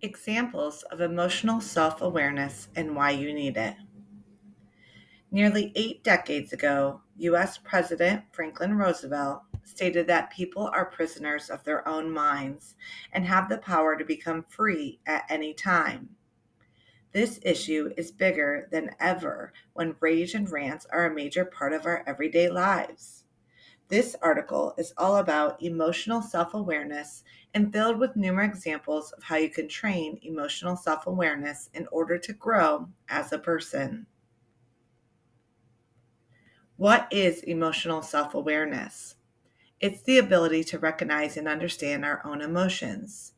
Examples of emotional self awareness and why you need it. Nearly 8 decades ago, U.S. President Franklin Roosevelt stated that people are prisoners of their own minds and have the power to become free at any time. This issue is bigger than ever when rage and rants are a major part of our everyday lives. This article is all about emotional self awareness and filled with numerous examples of how you can train emotional self awareness in order to grow as a person. What is emotional self awareness? It's the ability to recognize and understand our own emotions.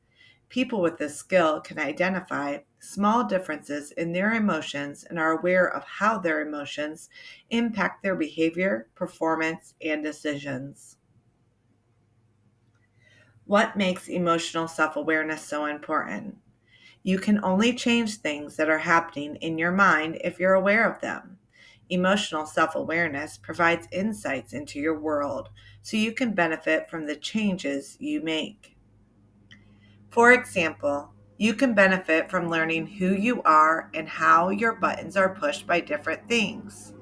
People with this skill can identify small differences in their emotions and are aware of how their emotions impact their behavior, performance, and decisions. What makes emotional self awareness so important? You can only change things that are happening in your mind if you're aware of them. Emotional self awareness provides insights into your world so you can benefit from the changes you make. For example, you can benefit from learning who you are and how your buttons are pushed by different things.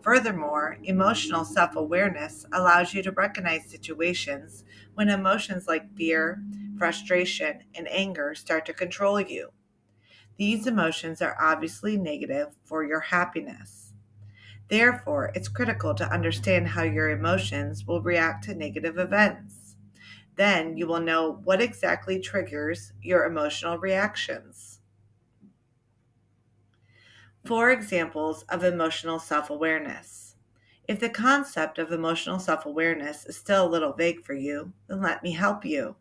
Furthermore, emotional self awareness allows you to recognize situations when emotions like fear, frustration, and anger start to control you. These emotions are obviously negative for your happiness. Therefore, it's critical to understand how your emotions will react to negative events. Then you will know what exactly triggers your emotional reactions. Four examples of emotional self awareness. If the concept of emotional self awareness is still a little vague for you, then let me help you.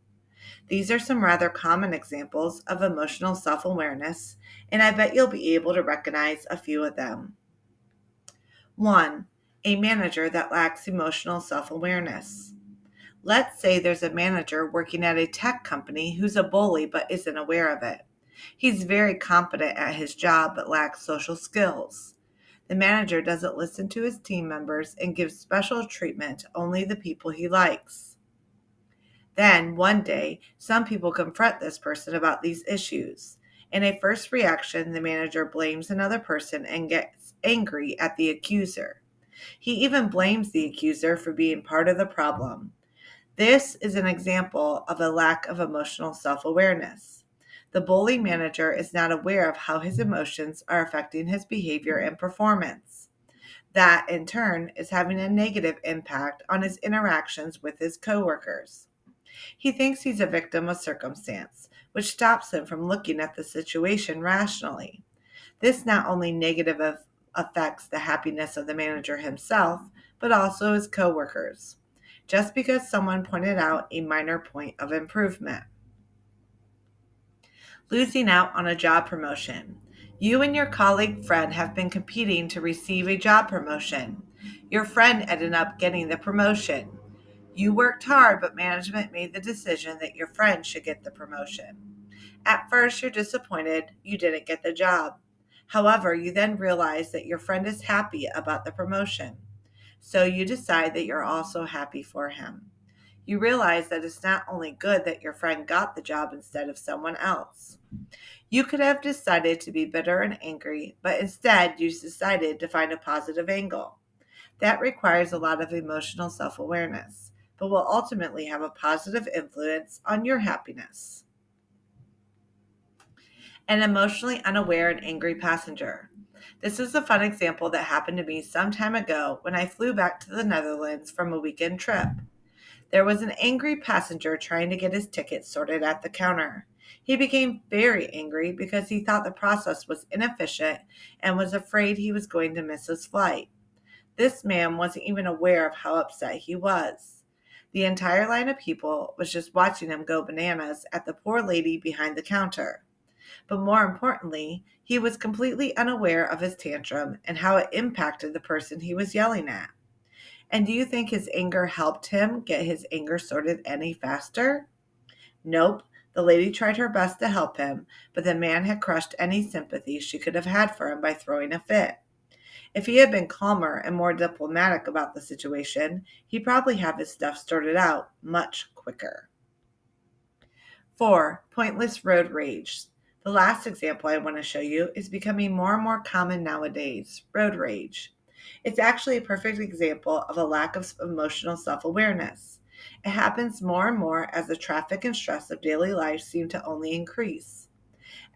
These are some rather common examples of emotional self awareness, and I bet you'll be able to recognize a few of them. 1. A manager that lacks emotional self awareness. Let's say there's a manager working at a tech company who's a bully but isn't aware of it. He's very competent at his job but lacks social skills. The manager doesn't listen to his team members and gives special treatment to only the people he likes. Then, one day, some people confront this person about these issues. In a first reaction, the manager blames another person and gets angry at the accuser. He even blames the accuser for being part of the problem. This is an example of a lack of emotional self awareness. The bully manager is not aware of how his emotions are affecting his behavior and performance. That, in turn, is having a negative impact on his interactions with his coworkers. He thinks he's a victim of circumstance, which stops him from looking at the situation rationally. This not only affects the happiness of the manager himself, but also his coworkers, just because someone pointed out a minor point of improvement. Losing out on a job promotion. You and your colleague friend have been competing to receive a job promotion. Your friend ended up getting the promotion. You worked hard, but management made the decision that your friend should get the promotion. At first, you're disappointed you didn't get the job. However, you then realize that your friend is happy about the promotion. So you decide that you're also happy for him. You realize that it's not only good that your friend got the job instead of someone else. You could have decided to be bitter and angry, but instead you decided to find a positive angle. That requires a lot of emotional self awareness, but will ultimately have a positive influence on your happiness. An emotionally unaware and angry passenger. This is a fun example that happened to me some time ago when I flew back to the Netherlands from a weekend trip. There was an angry passenger trying to get his ticket sorted at the counter. He became very angry because he thought the process was inefficient and was afraid he was going to miss his flight. This man wasn't even aware of how upset he was. The entire line of people was just watching him go bananas at the poor lady behind the counter. But more importantly, he was completely unaware of his tantrum and how it impacted the person he was yelling at. And do you think his anger helped him get his anger sorted any faster? Nope. The lady tried her best to help him, but the man had crushed any sympathy she could have had for him by throwing a fit. If he had been calmer and more diplomatic about the situation, he'd probably have his stuff sorted out much quicker. 4. Pointless road rage. The last example I want to show you is becoming more and more common nowadays, road rage. It's actually a perfect example of a lack of emotional self-awareness. It happens more and more as the traffic and stress of daily life seem to only increase.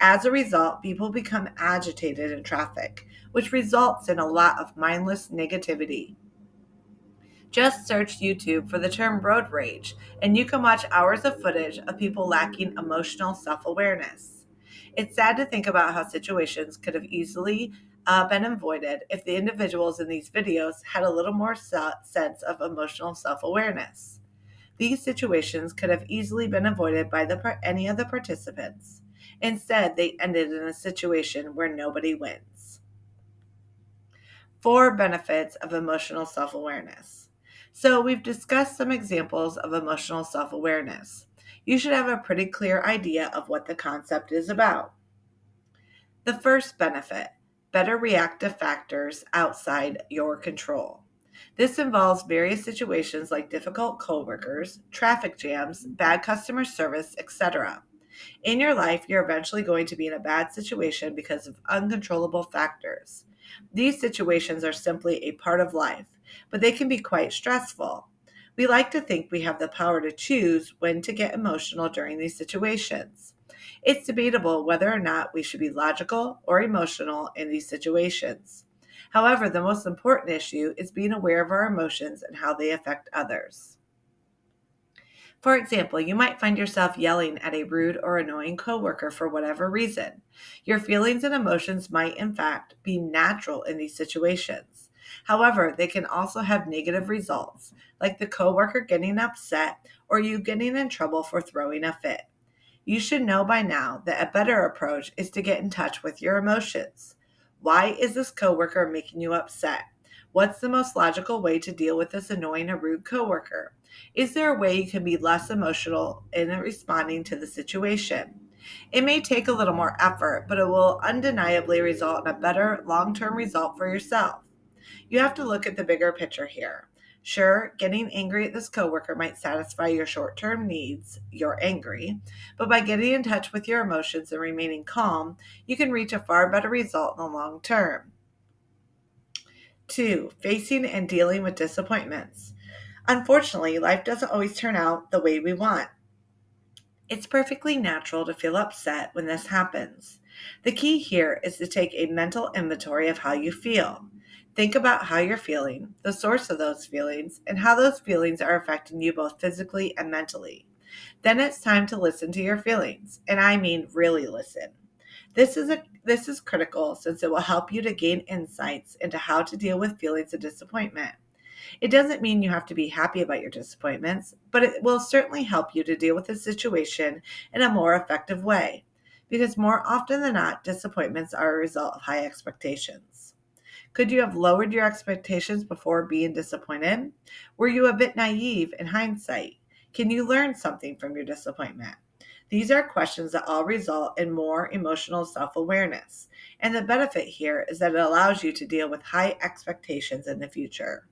As a result, people become agitated in traffic, which results in a lot of mindless negativity. Just search YouTube for the term road rage, and you can watch hours of footage of people lacking emotional self awareness. It's sad to think about how situations could have easily been avoided if the individuals in these videos had a little more sense of emotional self awareness. These situations could have easily been avoided by any of the participants. Instead, they ended in a situation where nobody wins. 4 benefits of emotional self awareness. So, we've discussed some examples of emotional self awareness. You should have a pretty clear idea of what the concept is about. The first benefit: better react to factors outside your control. This involves various situations like difficult coworkers, traffic jams, bad customer service, etc. In your life, you're eventually going to be in a bad situation because of uncontrollable factors. These situations are simply a part of life, but they can be quite stressful. We like to think we have the power to choose when to get emotional during these situations. It's debatable whether or not we should be logical or emotional in these situations. However, the most important issue is being aware of our emotions and how they affect others. For example, you might find yourself yelling at a rude or annoying coworker for whatever reason. Your feelings and emotions might, in fact, be natural in these situations. However, they can also have negative results, like the coworker getting upset or you getting in trouble for throwing a fit. You should know by now that a better approach is to get in touch with your emotions. Why is this coworker making you upset? What's the most logical way to deal with this annoying or rude coworker? Is there a way you can be less emotional in responding to the situation? It may take a little more effort, but it will undeniably result in a better long term result for yourself. You have to look at the bigger picture here. Sure, getting angry at this coworker might satisfy your short term needs, you're angry, but by getting in touch with your emotions and remaining calm, you can reach a far better result in the long term. 2. Facing and dealing with disappointments. Unfortunately, life doesn't always turn out the way we want. It's perfectly natural to feel upset when this happens. The key here is to take a mental inventory of how you feel. Think about how you're feeling, the source of those feelings, and how those feelings are affecting you both physically and mentally. Then it's time to listen to your feelings, and I mean really listen. This is critical since it will help you to gain insights into how to deal with feelings of disappointment. It doesn't mean you have to be happy about your disappointments, but it will certainly help you to deal with the situation in a more effective way. Because more often than not, disappointments are a result of high expectations. Could you have lowered your expectations before being disappointed? Were you a bit naive in hindsight? Can you learn something from your disappointment? These are questions that all result in more emotional self awareness. And the benefit here is that it allows you to deal with high expectations in the future.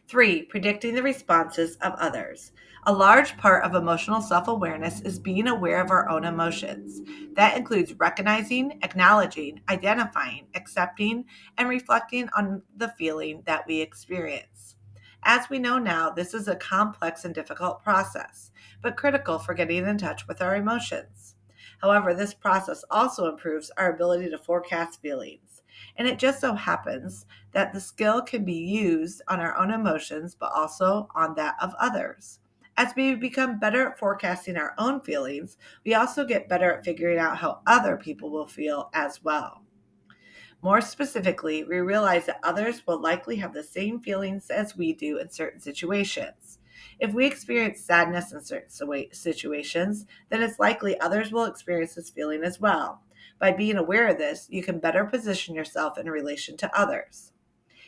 3. Predicting the responses of others. A large part of emotional self awareness is being aware of our own emotions. That includes recognizing, acknowledging, identifying, accepting, and reflecting on the feeling that we experience. As we know now, this is a complex and difficult process, but critical for getting in touch with our emotions. However, this process also improves our ability to forecast feelings. And it just so happens that the skill can be used on our own emotions, but also on that of others. As we become better at forecasting our own feelings, we also get better at figuring out how other people will feel as well. More specifically, we realize that others will likely have the same feelings as we do in certain situations. If we experience sadness in certain situations, then it's likely others will experience this feeling as well. By being aware of this, you can better position yourself in relation to others.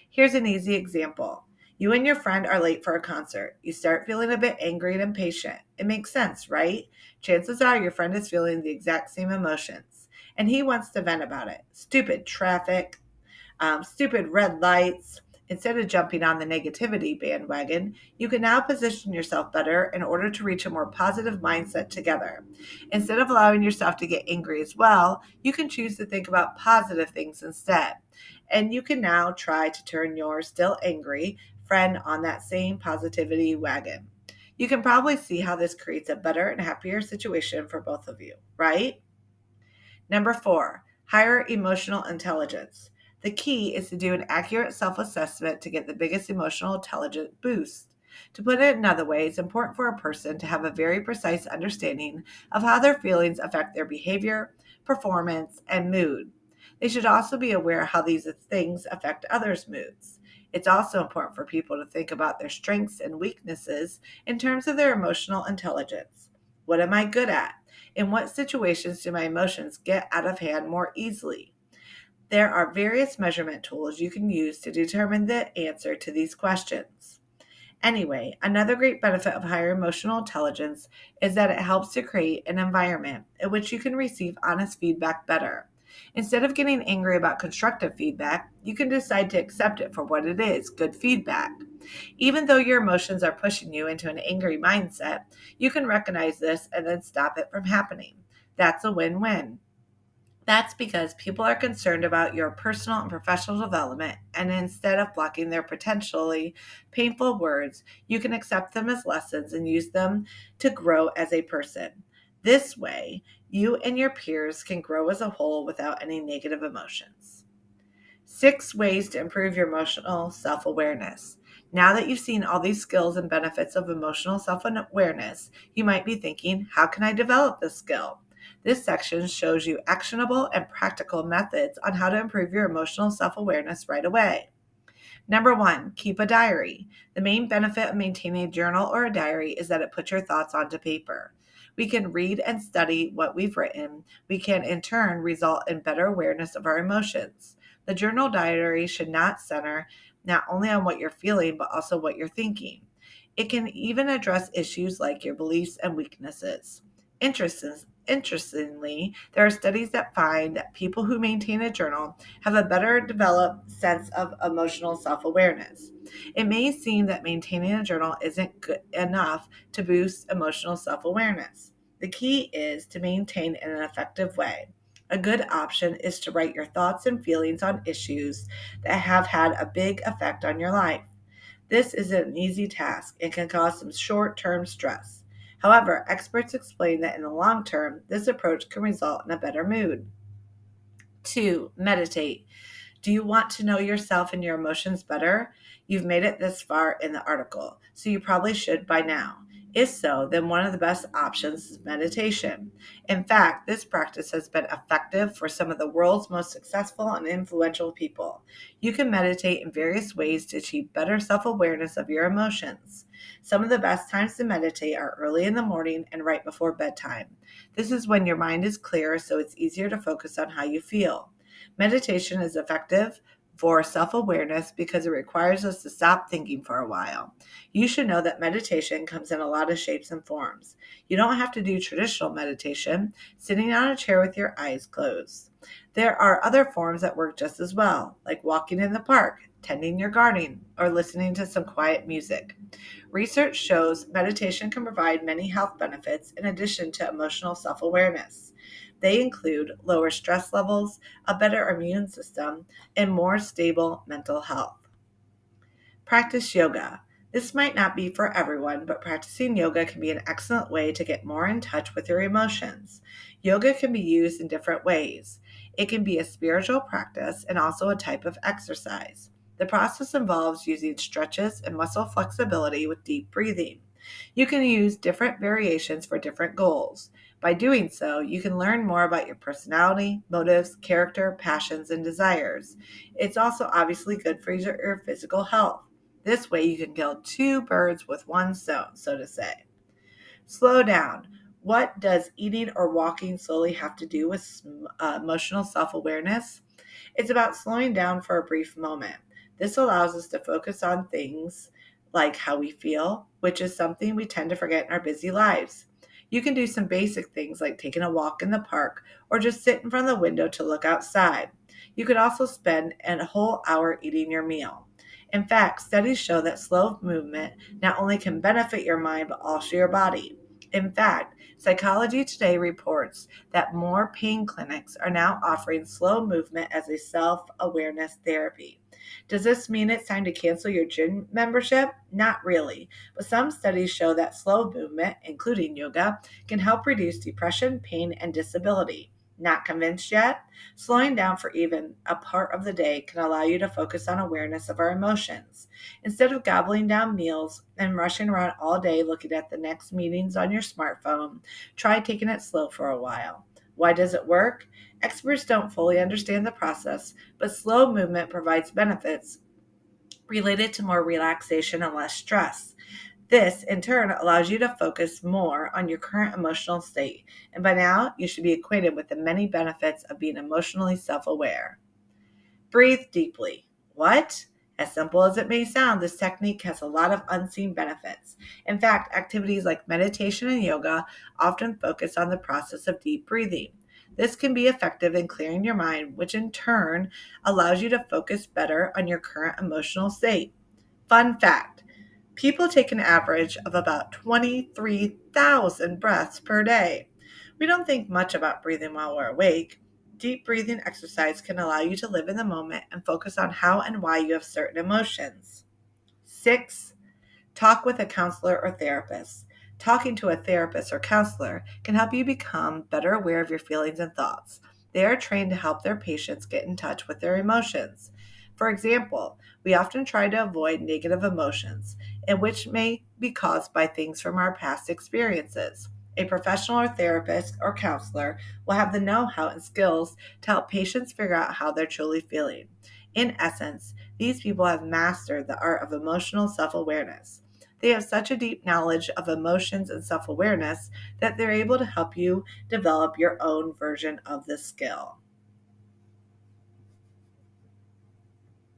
Here's an easy example. You and your friend are late for a concert. You start feeling a bit angry and impatient. It makes sense, right? Chances are your friend is feeling the exact same emotions, and he wants to vent about it. Stupid traffic, stupid red lights, Instead of jumping on the negativity bandwagon, you can now position yourself better in order to reach a more positive mindset together. Instead of allowing yourself to get angry as well, you can choose to think about positive things instead. And you can now try to turn your still angry friend on that same positivity wagon. You can probably see how this creates a better and happier situation for both of you, right? Number 4, higher emotional intelligence. The key is to do an accurate self assessment to get the biggest emotional intelligence boost. To put it another way, it's important for a person to have a very precise understanding of how their feelings affect their behavior, performance, and mood. They should also be aware how these things affect others' moods. It's also important for people to think about their strengths and weaknesses in terms of their emotional intelligence. What am I good at? In what situations do my emotions get out of hand more easily? There are various measurement tools you can use to determine the answer to these questions. Anyway, another great benefit of higher emotional intelligence is that it helps to create an environment in which you can receive honest feedback better. Instead of getting angry about constructive feedback, you can decide to accept it for what it is, good feedback. Even though your emotions are pushing you into an angry mindset, you can recognize this and then stop it from happening. That's a win win. That's because people are concerned about your personal and professional development, and instead of blocking their potentially painful words, you can accept them as lessons and use them to grow as a person. This way, you and your peers can grow as a whole without any negative emotions. 6 ways to improve your emotional self awareness. Now that you've seen all these skills and benefits of emotional self awareness, you might be thinking, how can I develop this skill? This section shows you actionable and practical methods on how to improve your emotional self awareness right away. Number 1, keep a diary. The main benefit of maintaining a journal or a diary is that it puts your thoughts onto paper. We can read and study what we've written. We can, in turn, result in better awareness of our emotions. The journal diary should not center not only on what you're feeling, but also what you're thinking. It can even address issues like your beliefs and weaknesses. Interestingly, there are studies that find that people who maintain a journal have a better developed sense of emotional self awareness. It may seem that maintaining a journal isn't good enough to boost emotional self awareness. The key is to maintain in an effective way. A good option is to write your thoughts and feelings on issues that have had a big effect on your life. This isn't an easy task and can cause some short term stress. However, experts explain that in the long term, this approach can result in a better mood. 2, meditate. Do you want to know yourself and your emotions better? You've made it this far in the article, so you probably should by now. If so, then one of the best options is meditation. In fact, this practice has been effective for some of the world's most successful and influential people. You can meditate in various ways to achieve better self awareness of your emotions. Some of the best times to meditate are early in the morning and right before bedtime. This is when your mind is clear, so it's easier to focus on how you feel. Meditation is effective for self awareness because it requires us to stop thinking for a while. You should know that meditation comes in a lot of shapes and forms. You don't have to do traditional meditation, sitting on a chair with your eyes closed. There are other forms that work just as well, like walking in the park, tending your garden, or listening to some quiet music. Research shows meditation can provide many health benefits in addition to emotional self awareness. They include lower stress levels, a better immune system, and more stable mental health. Practice yoga. This might not be for everyone, but practicing yoga can be an excellent way to get more in touch with your emotions. Yoga can be used in different ways. It can be a spiritual practice and also a type of exercise. The process involves using stretches and muscle flexibility with deep breathing. You can use different variations for different goals. By doing so, you can learn more about your personality, motives, character, passions, and desires. It's also obviously good for your physical health. This way, you can kill 2 birds with 1 stone, so to say. Slow down. What does eating or walking slowly have to do with emotional self awareness? It's about slowing down for a brief moment. This allows us to focus on things like how we feel, which is something we tend to forget in our busy lives. You can do some basic things like taking a walk in the park or just sit in front of the window to look outside. You could also spend a whole hour eating your meal. In fact, studies show that slow movement not only can benefit your mind but also your body. In fact, Psychology Today reports that more pain clinics are now offering slow movement as a self awareness therapy. Does this mean it's time to cancel your gym membership? Not really, but some studies show that slow movement, including yoga, can help reduce depression, pain, and disability. Not convinced yet? Slowing down for even a part of the day can allow you to focus on awareness of our emotions. Instead of gobbling down meals and rushing around all day looking at the next meetings on your smartphone, try taking it slow for a while. Why does it work? Experts don't fully understand the process, but slow movement provides benefits related to more relaxation and less stress. This, in turn, allows you to focus more on your current emotional state, and by now, you should be acquainted with the many benefits of being emotionally self aware. Breathe deeply. What? As simple as it may sound, this technique has a lot of unseen benefits. In fact, activities like meditation and yoga often focus on the process of deep breathing. This can be effective in clearing your mind, which in turn allows you to focus better on your current emotional state. Fun fact: people take an average of about 23,000 breaths per day. We don't think much about breathing while we're awake. Deep breathing exercise can allow you to live in the moment and focus on how and why you have certain emotions. 6. Talk with a counselor or therapist. Talking to a therapist or counselor can help you become better aware of your feelings and thoughts. They are trained to help their patients get in touch with their emotions. For example, we often try to avoid negative emotions, and which may be caused by things from our past experiences. A professional or therapist or counselor will have the know how and skills to help patients figure out how they're truly feeling. In essence, these people have mastered the art of emotional self awareness. They have such a deep knowledge of emotions and self awareness that they're able to help you develop your own version of this skill.